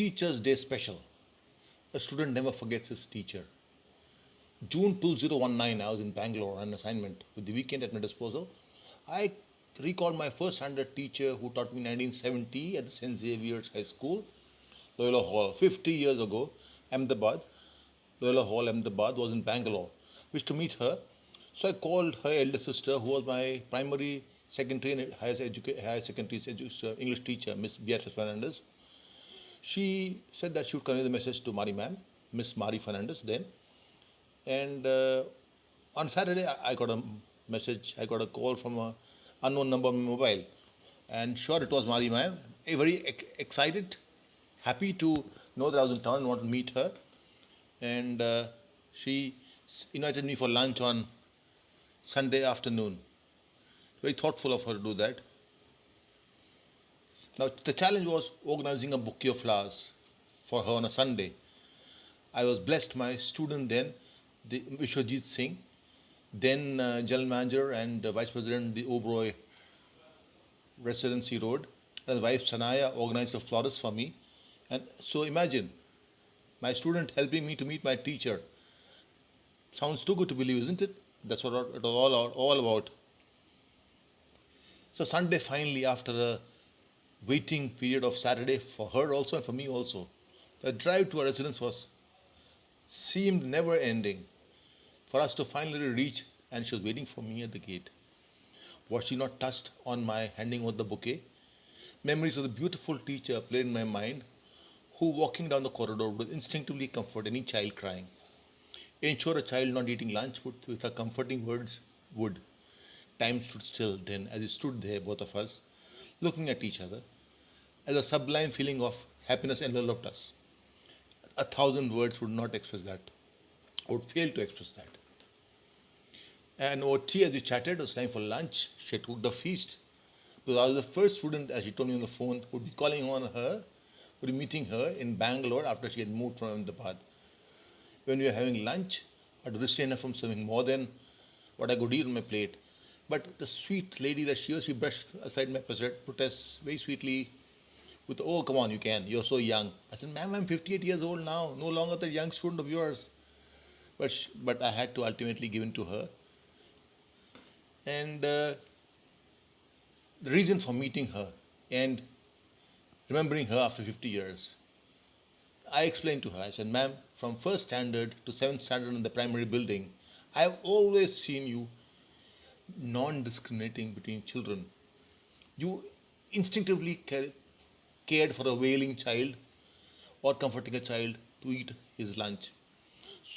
Teachers' Day special. A student never forgets his teacher. June 2019, I was in Bangalore on assignment. With the weekend at my disposal, I recalled my first standard teacher who taught me in 1970 at the St. Xavier's High School, Loyola Hall. 50 years ago, Ahmedabad, Loyola Hall, Ahmedabad was in Bangalore. Wished to meet her. So I called her elder sister, who was my primary, secondary, and higher secondary English teacher, Miss Beatrice Fernandez. She said that she would convey the message to Mari ma'am, Miss Mari Fernandez then. And on Saturday, I got a message, I got a call from an unknown number on my mobile. And sure, it was Mari ma'am. Very excited, happy to know that I was in town and wanted to meet her. And she invited me for lunch on Sunday afternoon. Very thoughtful of her to do that. Now, the challenge was organizing a bouquet of flowers for her on a Sunday. I was blessed. My student then, the Vishwajit Singh, then General Manager and Vice President, the Oberoi Residency Road, and his wife Sanaya organized the florist for me. And so imagine, my student helping me to meet my teacher. Sounds too good to believe, isn't it? That's what it was all about. So Sunday finally, after a waiting period of Saturday for her also and for me also, the drive to her residence seemed never ending. For us to finally reach, and she was waiting for me at the gate. Was she not touched on my handing over the bouquet? Memories of the beautiful teacher played in my mind, who walking down the corridor would instinctively comfort any child crying. Ensure a child not eating lunch with her comforting words would. Time stood still then as we stood there, both of us, looking at each other, as a sublime feeling of happiness enveloped us. 1,000 words would not express that, would fail to express that. And over tea, as we chatted, it was time for lunch. She had cooked a feast. Because I was the first student, as she told me on the phone, who would be calling on her, would be meeting her in Bangalore after she had moved from Ahmedabad. When we were having lunch, I had to restrain her from serving more than what I could eat on my plate. But the sweet lady that she was, she brushed aside my protests very sweetly with, "Oh, come on, you can. You're so young." I said, "Ma'am, I'm 58 years old now. No longer the young student of yours." But I had to ultimately give in to her. And the reason for meeting her and remembering her after 50 years, I explained to her. I said, "Ma'am, from first standard to seventh standard in the primary building, I've always seen you non-discriminating between children. You instinctively cared for a wailing child or comforting a child to eat his lunch.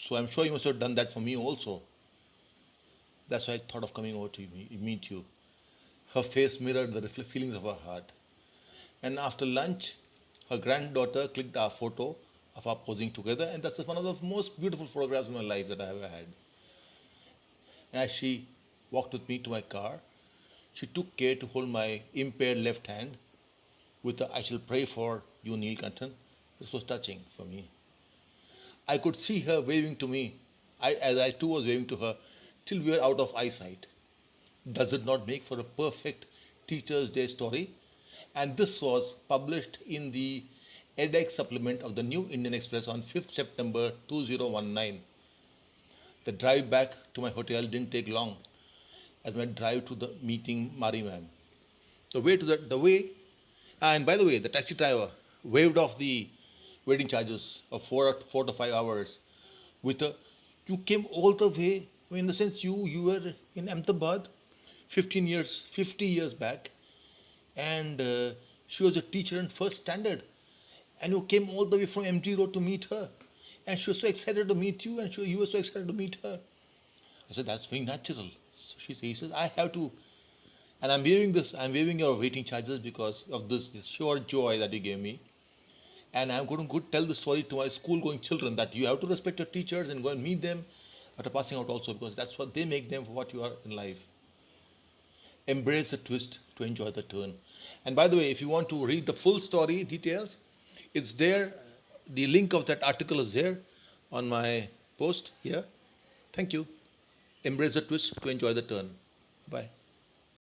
So I'm sure you must have done that for me also. That's why I thought of coming over to meet you." Her face mirrored the feelings of her heart. And after lunch, her granddaughter clicked our photo of our posing together, and that's one of the most beautiful photographs in my life that I ever had. And as she walked with me to my car, she took care to hold my impaired left hand with a "I shall pray for you, Neelkantan." This was touching for me. I could see her waving to me, as I too was waving to her, till we were out of eyesight. Does it not make for a perfect Teachers' Day story? And this was published in the edX supplement of the New Indian Express on 5th September 2019. The drive back to my hotel didn't take long, as my drive to the meeting Mari ma'am. And by the way, the taxi driver waived off the waiting charges of 4 to 5 hours with a, "You came all the way," in the sense you were in Ahmedabad 50 years back, and she was a teacher in first standard, and you came all the way from MG Road to meet her, and she was so excited to meet you, and you were so excited to meet her. I said, "That's very natural." So he says, "I have to," and I'm waiving your waiting charges because of this sure joy that you gave me. And I'm going to tell the story to my school-going children that you have to respect your teachers and go and meet them after passing out also, because that's what they make them for what you are in life. Embrace the twist to enjoy the turn. And by the way, if you want to read the full story details, it's there. The link of that article is there on my post here. Thank you. Embrace the twist to enjoy the turn. Bye.